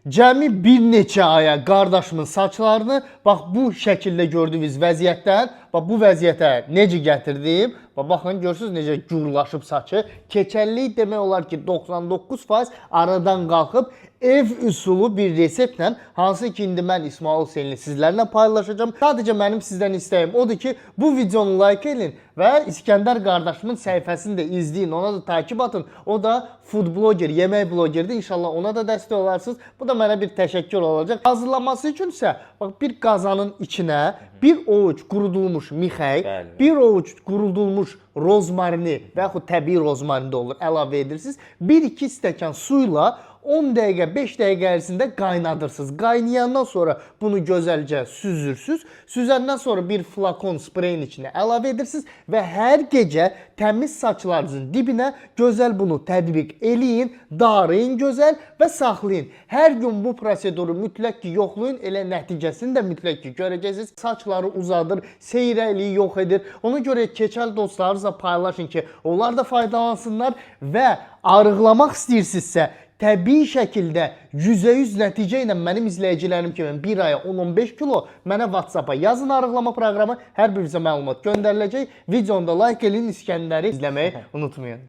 Cəmi bir neçə aya qardaşımın saçlarını bax bu şəkildə gördüyünüz vəziyyətdən, bax bu vəziyyətə necə gətirdim? Bax baxın görürsüz necə gurlaşıb saçı. Keçəllik demək olar ki 99% aradan qalxıb ev üsulu bir reseptlə, hansı ki indi mən İsmail Hüseynli sizlərlə paylaşacağım. Sadəcə mənim sizdən istəyim odur ki, bu videonu like edin və İskəndər qardaşımın səhifəsini də izləyin, ona da takib atın. O da food blogger, yemək blogerdir. İnşallah ona da dəstək olarsınız. Bu da mənə bir təşəkkür olacaq. Hazırlaması üçün isə bax bir qazanın içinə bir ovuc qurudulmuş mixək, bir ovuc qurudulmuş rozmarini və yaxud təbii rozmarin də olur, əlavə edirsiniz. 1-2 stəkan suyla 10 dəqiqə, 5 dəqiqə ərzində qaynadırsınız. Qaynayandan sonra bunu gözəlcə süzürsünüz. Süzəndən sonra bir flakon spreyin içinə əlavə edirsiniz və hər gecə təmiz saçlarınızın dibinə gözəl bunu tətbiq eləyin, darayın gözəl və saxlayın. Hər gün bu proseduru mütləq ki yoxlayın, elə nəticəsini də mütləq ki görəcəksiniz. Saçları uzadır, seyrəkliyi yox edir. Ona görə keçəl dostlarınızla paylaşın ki, onlar da faydalansınlar və arıqlamaq istəyirsinizsə, təbii şəkildə %100 nəticə ilə mənim izləyicilərim kimi bir aya 10-15 kilo mənə WhatsApp-a yazın arıqlama proqramı, hər birinizə məlumat göndəriləcək. Videonu da like edin, İskəndəri izləməyi unutmayın.